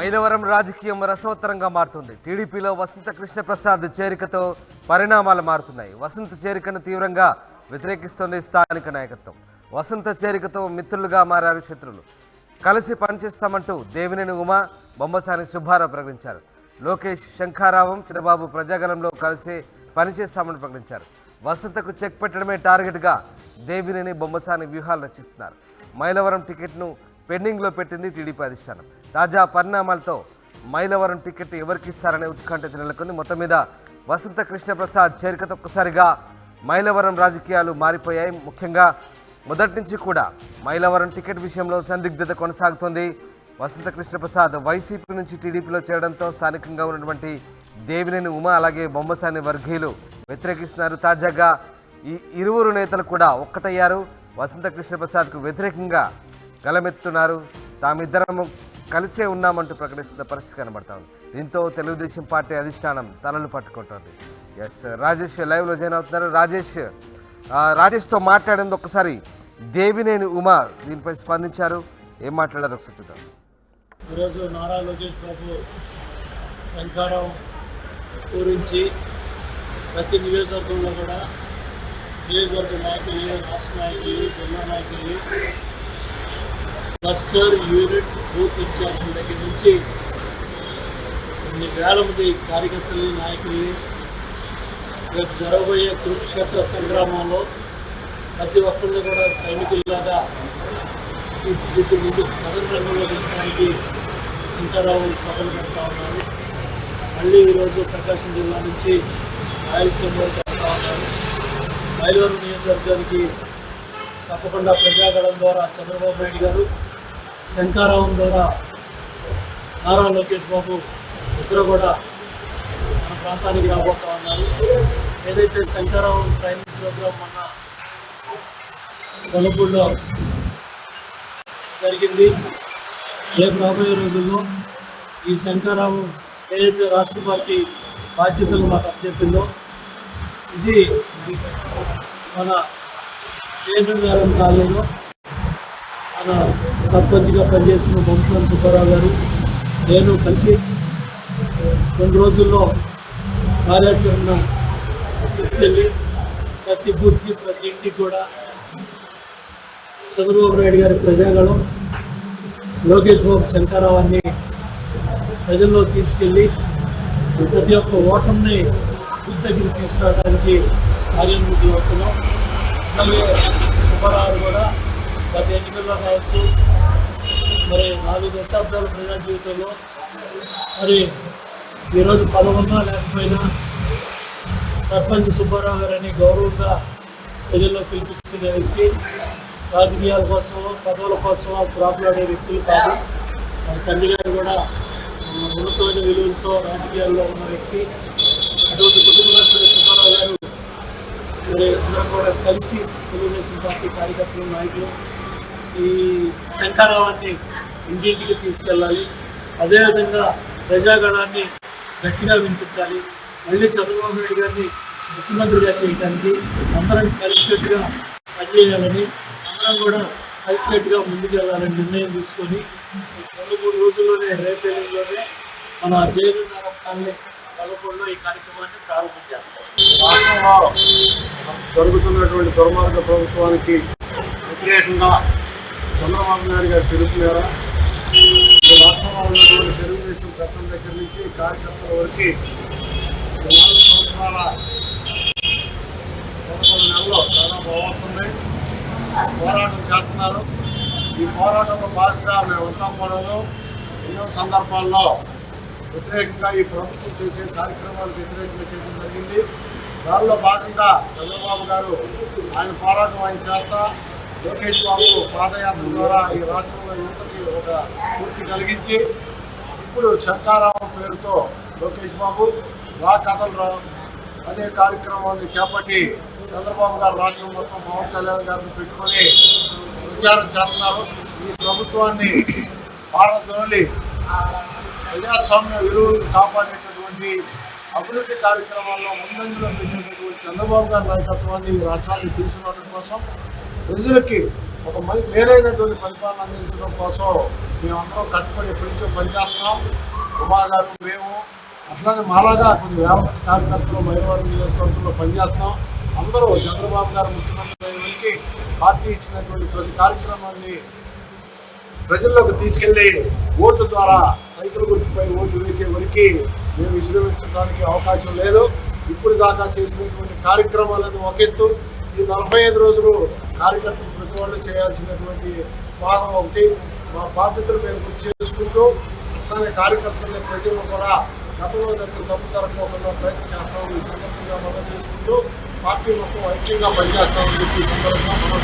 మైలవరం రాజకీయం రసవత్తరంగా మారుతుంది. టీడీపీలో వసంత కృష్ణప్రసాద్ చేరికతో పరిణామాలు మారుతున్నాయి. వసంత చేరికను తీవ్రంగా వ్యతిరేకిస్తోంది స్థానిక నాయకత్వం. వసంత చేరికతో మిత్రులుగా మారారు శత్రులు. కలిసి పనిచేస్తామంటూ దేవినేని ఉమా, బొమ్మసాని సుబ్బారావు ప్రకటించారు. లోకేష్, శంఖారావం, చంద్రబాబు ప్రజాగలంలో కలిసి పనిచేస్తామని ప్రకటించారు. వసంతకు చెక్ పెట్టడమే టార్గెట్గా దేవినేని, బొమ్మసాని వ్యూహాలు రచిస్తున్నారు. మైలవరం టికెట్ను పెండింగ్లో పెట్టింది టీడీపీ అధిష్టానం. తాజా పరిణామాలతో మైలవరం టికెట్ ఎవరికి ఇస్తారనే ఉత్కంఠ నెలకొంది. మొత్తం మీద వసంత కృష్ణప్రసాద్ చేరికతో ఒక్కసారిగా మైలవరం రాజకీయాలు మారిపోయాయి. ముఖ్యంగా మొదటి నుంచి కూడా మైలవరం టికెట్ విషయంలో సందిగ్ధత కొనసాగుతోంది. వసంత కృష్ణప్రసాద్ వైసీపీ నుంచి టీడీపీలో చేరడంతో స్థానికంగా ఉన్నటువంటి దేవినేని ఉమా, అలాగే బొమ్మసాని వర్గీయులు వ్యతిరేకిస్తున్నారు. తాజాగా ఈ ఇరువురు నేతలు కూడా ఒక్కటయ్యారు. వసంత కృష్ణప్రసాద్కు వ్యతిరేకంగా గలమెత్తున్నారు. తామిద్దరం కలిసే ఉన్నామంటూ ప్రకటిస్తున్న పరిస్థితి కనబడతా ఉంది. దీంతో తెలుగుదేశం పార్టీ అధిష్టానం తలలు పట్టుకుంటోంది. ఎస్, రాజేష్ లైవ్లో జాయిన్ అవుతున్నారు. రాజేష్తో మాట్లాడేందుకు ఒక్కసారి దేవినేని ఉమా దీనిపై స్పందించారు. ఏం మాట్లాడారు ఒకసారి చూద్దాం. ఈరోజు నారా లోకేష్ బాబు శంఖారావం గురించి ప్రతి నియోజకవర్గంలో కూడా నియోజకవర్గ నాయకులు, రాష్ట్ర నాయకులు, జిల్లా నాయకులు, క్లస్టర్, యూనిట్, బూత్ ఇన్ఛార్జీల దగ్గర నుంచి కొన్ని వేల మంది కార్యకర్తలు, నాయకుల్ని రేపు జరగబోయే కురుక్షేత్ర సంగ్రామంలో ప్రతి ఒక్కరిని కూడా సైనికుల్లాగా తీర్చిదిద్ది ముందు కథన రంగంలో దిగడానికి శంకరరావు సభలు పెడతా ఉన్నారు. మళ్ళీ ఈరోజు ప్రకాశం జిల్లా నుంచి రాయలసీమలో పెడతా ఉన్నారు. మైలవరం నియోజకవర్గానికి తప్పకుండా ప్రజాగళం ద్వారా చంద్రబాబు నాయుడు గారు, శంఖారావం ద్వారా నారా లోకేష్ బాబు ఇద్దరు కూడా మన ప్రాంతానికి రాబోతా ఉన్నారు. ఏదైతే శంఖారావం ట్రైనింగ్ ప్రోగ్రాం మొన్న కొలపూడిలో జరిగింది, రేపు రాబోయే రోజుల్లో ఈ శంఖారావం ఏదైతే రాష్ట్ర పార్టీ బాధ్యతలు మాకు అప్పచెప్పిందో ఇది మన కేంద్రం కాలంలో మన సర్పంచ్గా పనిచేసిన బొమ్మసాని సుబ్బారావు గారు, నేను కలిసి రెండు రోజుల్లో కార్యాచరణ తీసుకెళ్ళి ప్రతి బూత్కి, ప్రతి ఇంటికి కూడా చంద్రబాబు నాయుడు గారి ప్రజాగళం, లోకేష్ బాబు శంఖారావాన్ని ప్రజల్లో తీసుకెళ్ళి ప్రతి ఒక్క ఓటర్ని బూత్ దగ్గర తీసుకురావడానికి కార్యాన్వితం అవుతున్నాం. అలాగే సుబ్బారావు కూడా గత ఎన్నికల్లో కావచ్చు, మరి 4 దశాబ్దాల ప్రజా జీవితంలో మరి ఈరోజు పదవున్నా లేకపోయినా సర్పంచ్ సుబ్బారావు గారని గౌరవంగా ప్రజల్లో పిలిపించుకునే వ్యక్తి. రాజకీయాల కోసమో పదవుల కోసమో ప్రాకులాడే వ్యక్తులు కాదు. మా తండ్రి గారు కూడా ఉన్నతమైన విలువలతో రాజకీయాల్లో ఉన్న వ్యక్తి. అటువంటి కుటుంబంలో సుబ్బారావు గారు మరి అందరం కూడా కలిసి తెలుగుదేశం పార్టీ కార్యకర్తలు, నాయకులు ఈ శంఖారావాన్ని ఇంటింటికి తీసుకెళ్ళాలి. అదేవిధంగా ప్రజాగణాన్ని గట్టిగా వినిపించాలి. మళ్ళీ చంద్రబాబు నాయుడు గారిని ముఖ్యమంత్రిగా చేయడానికి అందరం కలిసికట్టుగా పనిచేయాలని, అందరం కూడా కలిసికట్టుగా ముందుకెళ్ళాలని నిర్ణయం తీసుకొని 2-3 రోజుల్లోనే, రేపేళ్ళలోనే మన జయలలితారావు పదకొండులో ఈ కార్యక్రమాన్ని ప్రారంభం చేస్తాం. రాష్ట్రంలో జరుగుతున్నటువంటి దుర్మార్గ ప్రభుత్వానికి వ్యతిరేకంగా చంద్రబాబు నాయుడు గారి పిలుపు మేర రాష్ట్రంలో ఉన్నటువంటి తెలుగుదేశం చట్టం దగ్గర నుంచి కార్యకర్తల వరకు 4 సంవత్సరాల 11 నెలల్లో దాదాపు అవుతుంది పోరాటం చేస్తున్నారు. ఈ పోరాటంలో భాగంగా మేమంతా కూడా ఎన్నో సందర్భాల్లో వ్యతిరేకంగా ఈ ప్రభుత్వం చేసే కార్యక్రమాలకు వ్యతిరేకంగా చేయడం జరిగింది. దానిలో భాగంగా చంద్రబాబు గారు ఆయన పోరాటం ఆయన చేస్తా, లోకేష్ బాబు పాదయాత్ర ద్వారా ఈ రాష్ట్రంలో యువతకి ఒక పూర్తి కలిగించి ఇప్పుడు శంఖారావం పేరుతో లోకేష్ బాబు రా కథలు అనే కార్యక్రమాన్ని చేపట్టి చంద్రబాబు గారు రాష్ట్రం మొత్తం పవన్ కళ్యాణ్ గారిని పెట్టుకొని ప్రచారం చేస్తున్నారు. ఈ ప్రభుత్వాన్ని పారద్రోలి ప్రజాస్వామ్య విలువలను కాపాడేటటువంటి అభివృద్ధి కార్యక్రమాల్లో ముందంజలో పెట్టినటువంటి చంద్రబాబు గారి నాయకత్వాన్ని ఈ రాష్ట్రాన్ని తీసుకురావడం కోసం ప్రజలకి ఒక మేలైనటువంటి పరిపాలన అందించడం కోసం మేమందరం కట్టుబడి ఎప్పటి నుంచో పనిచేస్తున్నాం. ఉమా గారు, మేము అట్లాగే మాలాగా కొన్ని వేల మంది కార్యకర్తలు మైలవరం నియోజకవర్గంలో పనిచేస్తున్నాం. అందరూ చంద్రబాబు గారు ముఖ్యమంత్రి అయ్యేవరికి పార్టీ ఇచ్చినటువంటి ప్రతి కార్యక్రమాన్ని ప్రజల్లోకి తీసుకెళ్లి ఓట్ల ద్వారా సైకిల్ గుర్తుపై ఓట్లు వేసే వరకు మేము విశ్రమించడానికి అవకాశం లేదు. ఇప్పుడు దాకా చేసినటువంటి కార్యక్రమాలను ఒక ఎత్తు, ఈ 45 రోజులు కార్యకర్తలు ప్రతి వాళ్ళు చేయాల్సినటువంటి భాగం ఒకటి. మా బాధ్యతలు మేము గుర్తు చేసుకుంటూ అట్లానే కార్యకర్తలని ప్రజలు కూడా గతంలో తప్పు జరగకుండా ప్రయత్నం చేస్తామని ఈ సందర్భంగా మనం చేసుకుంటూ పార్టీ మొత్తం ఐక్యంగా పనిచేస్తామని చెప్పి ఈ సందర్భంగా మనం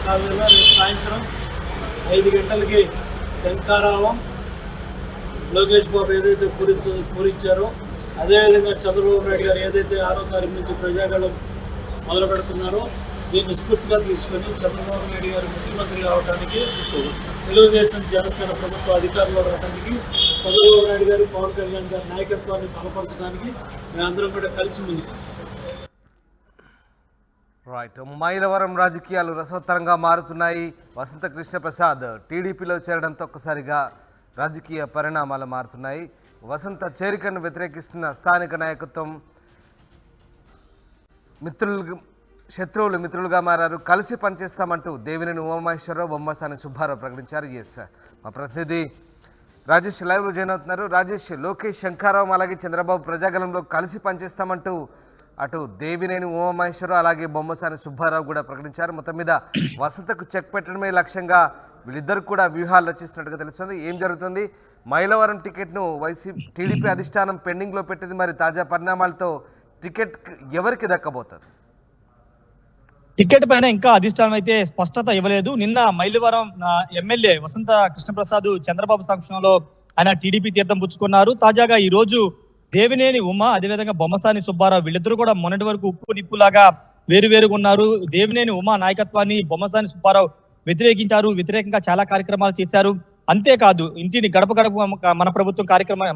కాలేజీలో రేపు సాయంత్రం 5 గంటలకి శంకారావం లోకేష్ బాబు ఏదైతే పూరించారో అదేవిధంగా చంద్రబాబు నాయుడు గారు ఏదైతే 6వ తారీఖు నుంచి ప్రజాగళం మొదలు పెడుతున్నారో దీన్ని స్ఫూర్తిగా తీసుకొని చంద్రబాబు నాయుడు గారు ముఖ్యమంత్రి కావడానికి, తెలుగుదేశం జనసేన ప్రభుత్వ అధికారంలో రావడానికి, చంద్రబాబు నాయుడు గారు పవన్ కళ్యాణ్ గారి నాయకత్వాన్ని బలపరచడానికి మేమందరం కూడా కలిసి ముందుకు. రైట్. మైలవరం రాజకీయాలు రసవత్తరంగా మారుతున్నాయి. వసంత కృష్ణ ప్రసాద్ టీడీపీలో చేరడంతో ఒక్కసారిగా రాజకీయ పరిణామాలు మారుతున్నాయి. వసంత చేరికను వ్యతిరేకిస్తున్న స్థానిక నాయకత్వం శత్రువులు మిత్రులుగా మారారు. కలిసి పనిచేస్తామంటూ దేవినేని ఉమామహేశ్వరరావు, బొమ్మసాని సుబ్బారావు ప్రకటించారు. మా ప్రతినిధి రాజేష్ లైవ్లో జాయిన్ అవుతున్నారు. రాజేష్, లోకేష్, శంకారావు అలాగే చంద్రబాబు ప్రజాగలంలో కలిసి పనిచేస్తామంటూ అటు దేవినేని ఉమామహేశ్వరరావు అలాగే బొమ్మసాని సుబ్బారావు కూడా ప్రకటించారు. మొత్తం మీద వసంతకు చెక్ పెట్టడమే లక్ష్యంగా వీళ్ళిద్దరు కూడా వ్యూహాలు రచిస్తున్నట్టుగా తెలుస్తుంది. ఏం జరుగుతుంది? మైలవరం టికెట్ను టీడీపీ అధిష్టానం పెండింగ్లో పెట్టింది. మరి తాజా పరిణామాలతో టికెట్ ఎవరికి దక్కబోతుంది? టికెట్ పైన ఇంకా అధిష్టానం అయితే స్పష్టత ఇవ్వలేదు. నిన్న మైలవరం ఎమ్మెల్యే వసంత కృష్ణప్రసాద్ చంద్రబాబు సమక్షంలో ఆయన టీడీపీ తీర్థం పుచ్చుకున్నారు. తాజాగా ఈ రోజు దేవినేని ఉమా అదేవిధంగా బొమ్మసాని సుబ్బారావు వీళ్ళిద్దరూ కూడా మొన్నటి వరకు ఉప్పు నిప్పులాగా వేరువేరుగా ఉన్నారు. దేవినేని ఉమా నాయకత్వాన్ని బొమ్మసాని సుబ్బారావు వ్యతిరేకంగా చాలా కార్యక్రమాలు చేశారు. అంతేకాదు ఇంటిని గడప మన ప్రభుత్వం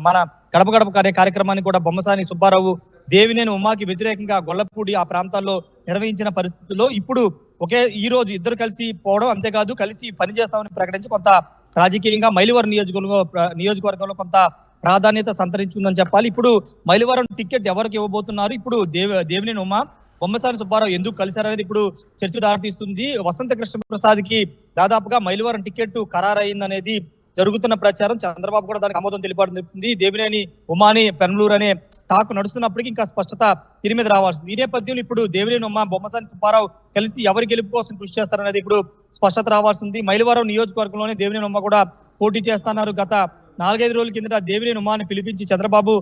మన గడప గడప అనే కార్యక్రమాన్ని కూడా బొమ్మసాని సుబ్బారావు దేవినేని ఉమాకి వ్యతిరేకంగా గొల్లపూడి ఆ ప్రాంతాల్లో నిర్వహించిన పరిస్థితుల్లో ఇప్పుడు ఈ రోజు ఇద్దరు కలిసి పోవడం, అంతేకాదు కలిసి పనిచేస్తామని ప్రకటించి కొంత రాజకీయంగా మైలవరం నియోజకవర్గంలో కొంత ప్రాధాన్యత సంతరించుకుందని చెప్పాలి. ఇప్పుడు మైలవరం టికెట్ ఎవరికి ఇవ్వబోతున్నారు? ఇప్పుడు దేవినేని ఉమా బొమ్మసాని సుబ్బారావు ఎందుకు కలిశారనేది ఇప్పుడు చర్చ దారితీస్తుంది. వసంత కృష్ణప్రసాద్ కి దాదాపుగా మైలవరం టికెట్ ఖరారైందనేది జరుగుతున్న ప్రచారం. చంద్రబాబు కూడా దానికి ఆమోదం తెలిపాడు. దేవినేని ఉమాని పెనమలూరు అనే టాక్ నడుస్తున్నప్పటికీ ఇంకా స్పష్టత దీని మీద రావాల్సింది. ఈ నేపథ్యంలో ఇప్పుడు దేవినేని ఉమా బొమ్మసాని సుబ్బారావు కలిసి ఎవరి గెలుపు కోసం కృషి చేస్తారనేది ఇప్పుడు స్పష్టత రావాల్సింది. మైలవరం నియోజకవర్గంలోనే దేవినేని ఉమా కూడా పోటీ చేస్తున్నారు. గత 4-5 రోజుల కిందట దేవినేని ఉమాని పిలిపించి చంద్రబాబు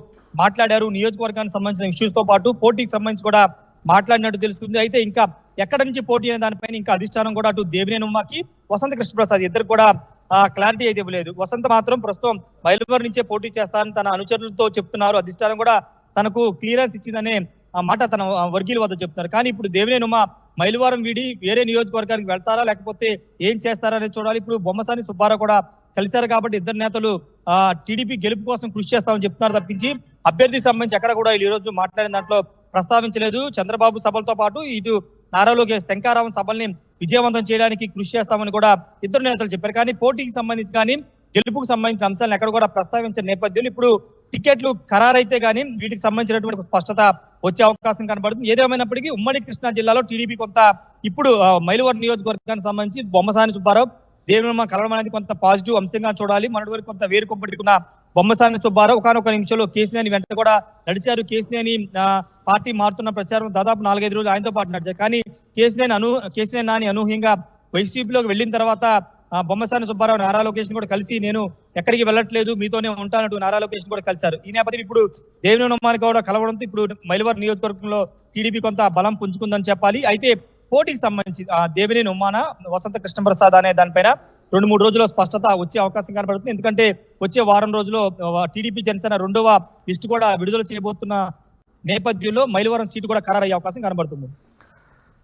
మాట్లాడారు. నియోజకవర్గానికి సంబంధించిన ఇష్యూస్ తో పాటు పోటీకి సంబంధించి కూడా మాట్లాడినట్టు తెలుస్తుంది. అయితే ఇంకా ఎక్కడి నుంచి పోటీ అనే దానిపైన ఇంకా అధిష్టానం కూడా అటు దేవినేని ఉమాకి వసంత కృష్ణప్రసాద్ ఇద్దరు కూడా క్లారిటీ అయితే ఇవ్వలేదు. వసంత మాత్రం ప్రస్తుతం మైలవరం నుంచే పోటీ చేస్తారని తన అనుచరులతో చెప్తున్నారు. అధిష్టానం కూడా తనకు క్లియరెన్స్ ఇచ్చిందనే మాట తన వర్గీయుల వద్ద చెప్తున్నారు. కానీ ఇప్పుడు దేవినేని ఉమా మైలవరం వీడి వేరే నియోజకవర్గానికి వెళ్తారా లేకపోతే ఏం చేస్తారా అనేది చూడాలి. ఇప్పుడు బొమ్మసాని సుబ్బారావు కూడా కలిశారు కాబట్టి ఇద్దరు నేతలు టీడీపీ గెలుపు కోసం కృషి చేస్తామని చెప్తున్నారు తప్పించి అభ్యర్థికి సంబంధించి ఎక్కడ కూడా ఈ రోజు మాట్లాడిన దాంట్లో ప్రస్తావించలేదు. చంద్రబాబు సభలతో పాటు ఇటు నారా లోకేష్ శంకారావం సభల్ని విజయవంతం చేయడానికి కృషి చేస్తామని కూడా ఇద్దరు నేతలు చెప్పారు. కానీ పోటీకి సంబంధించి కానీ గెలుపుకు సంబంధించిన అంశాలను ఎక్కడ కూడా ప్రస్తావించిన నేపథ్యంలో ఇప్పుడు టికెట్లు ఖరారైతే కానీ వీటికి సంబంధించినటువంటి స్పష్టత వచ్చే అవకాశం కనబడుతుంది. ఏదేమైనప్పటికీ ఉమ్మడి కృష్ణా జిల్లాలో టీడీపీ కొంత ఇప్పుడు మైలవరం నియోజకవర్గానికి సంబంధించి బొమ్మసాని సుబ్బారావు దేవినేని ఉమా కలవడం అనేది కొంత పాజిటివ్ అంశంగా చూడాలి. మొన్నటి వరకు కొంత వేరుకొంపెట్టుకున్న బొమ్మసాని సుబ్బారావు ఒకనొక నిమిషంలో కేసినేని వెంట కూడా నడిచారు. కేసినేని పార్టీ మారుతున్న ప్రచారం దాదాపు 4-5 రోజులు ఆయనతో పాటు నడిచారు. కానీ కేసినేని నాని అనూహ్యంగా వైసీపీలోకి వెళ్ళిన తర్వాత బొమ్మసాని సుబ్బారావు నారా లోకేష్ కూడా కలిసి నేను ఎక్కడికి వెళ్ళట్లేదు మీతోనే ఉంటానంటూ నారా లోకేష్ కూడా కలిశారు. ఈ నేపథ్యం ఇప్పుడు దేవినేని ఉమాని కూడా కలవడంతో ఇప్పుడు మైలవరం నియోజకవర్గంలో టీడీపీ కొంత బలం పుంజుకుందని చెప్పాలి. అయితే పోటీకి సంబంధించి దేవినేని ఉమాన వసంత కృష్ణప్రసాద్ అనే దానిపైన 2-3 రోజుల్లో స్పష్టత వచ్చే అవకాశం కనబడుతుంది. ఎందుకంటే వచ్చే వారం రోజుల్లో టీడీపీ జనసేన 2వ లిస్టు కూడా విడుదల చేయబోతున్న నేపథ్యంలో మైలవరం సీటు కూడా ఖరారయ్యే అవకాశం కనబడుతుంది.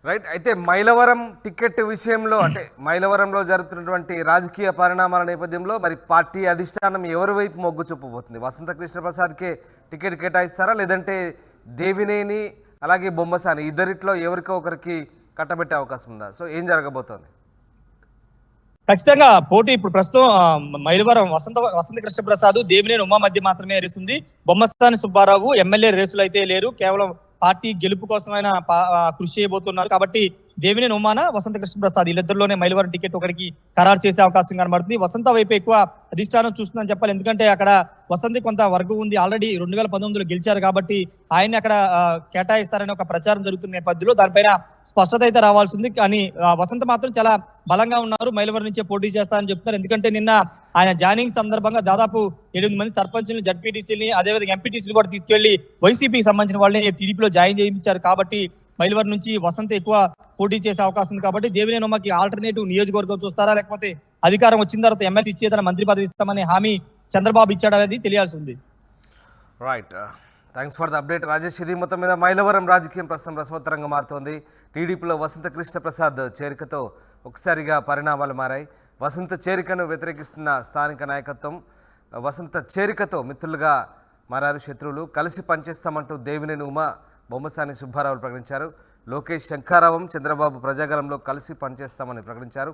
రైట్. అయితే మైలవరం టికెట్ విషయంలో అంటే మైలవరంలో జరుగుతున్నటువంటి రాజకీయ పరిణామాల నేపథ్యంలో మరి పార్టీ అధిష్టానం ఎవరి వైపు మొగ్గు చూపబోతుంది? వసంత కృష్ణప్రసాద్కే టికెట్ కేటాయిస్తారా లేదంటే దేవినేని అలాగే బొమ్మసాని ఇద్దరిట్లో ఎవరికో ఒకరికి కట్టబెట్టే అవకాశం ఉందా? సో ఏం జరగబోతోంది? ఖచ్చితంగా పోటీ ఇప్పుడు ప్రస్తుతం మైలవరం వసంత కృష్ణప్రసాద్ దేవినేని ఉమా మధ్య మాత్రమే రేస్తుంది. బొమ్మసాని సుబ్బారావు ఎమ్మెల్యే రేసులు అయితే లేరు. కేవలం పార్టీ గెలుపు కోసమైనా కృషి చేయబోతున్నారు. కాబట్టి దేవినేని ఉమాన వసంత కృష్ణప్రసాద్ వీళ్ళిద్దరిలోనే మైలవరం టికెట్ ఒకరికి ఖరారు చేసే అవకాశం కనబడుతుంది. వసంత వైపు ఎక్కువ అధిష్టానం చూస్తుందని చెప్పాలి. ఎందుకంటే అక్కడ వసంత కొంత వర్గం ఉంది. ఆల్రెడీ 2019లో గెలిచారు కాబట్టి ఆయన్ని అక్కడ కేటాయిస్తారని ఒక ప్రచారం జరుగుతున్న నేపథ్యంలో దానిపైన స్పష్టత అయితే రావాల్సింది. కానీ వసంత మాత్రం చాలా బలంగా ఉన్నారు. మైలవరం నుంచే పోటీ చేస్తారని చెప్తున్నారు. ఎందుకంటే నిన్న ఆయన జాయినింగ్ సందర్భంగా దాదాపు 8 మంది సర్పంచ్ని, జడ్పీటీసీని, అదేవిధంగా ఎంపీటీసీలు కూడా తీసుకెళ్లి వైసీపీకి సంబంధించిన వాళ్ళని టీడీపీలో జాయిన్ చేయించారు. కాబట్టి మైలవరం నుంచి వసంత ఎక్కువ పోటీ చేసే అవకాశం ఉంది. కాబట్టి దేవినేని ఉమాకి ఆల్టర్నేటివ్ నియోజకవర్గం చూస్తారా, లేకపోతే అధికారం వచ్చిన తర్వాత ఎమ్మెల్సీ ఇచ్చేదన్న మంత్రి పదవి ఇస్తామని హామీ చంద్రబాబు ఇచ్చాడనేది తెలియాల్సి ఉంది. Right, thanks for the update Rajesh. ఇది మొత్తం మీద మైలవరం రాజకీయం ప్రస్తుతం రసవత్తరంగా మారుతోంది. టీడీపీలో వసంత కృష్ణ ప్రసాద్ చేరికతో ఒకసారిగా పరిణామాలు మారాయి. వసంత చేరికను వ్యతిరేకిస్తున్న స్థానిక నాయకత్వం వసంత చేరికతో మిత్రులుగా మారారు శత్రువులు. కలిసి పనిచేస్తామంటూ దేవినేని ఉమా, బొమ్మసాని సుబ్బారావు ప్రకటించారు. లోకేష్ శంఖారావం, చంద్రబాబు ప్రజాగలంలో కలిసి పనిచేస్తామని ప్రకటించారు.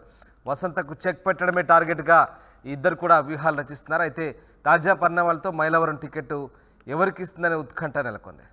వసంతకు చెక్ పెట్టడమే టార్గెట్గా ఈ ఇద్దరు కూడా వ్యూహాలు రచిస్తున్నారు. అయితే తాజా పరిణామాలతో మైలవరం టికెట్ ఎవరికి ఇస్తుందనే ఉత్కంఠ నెలకొంది.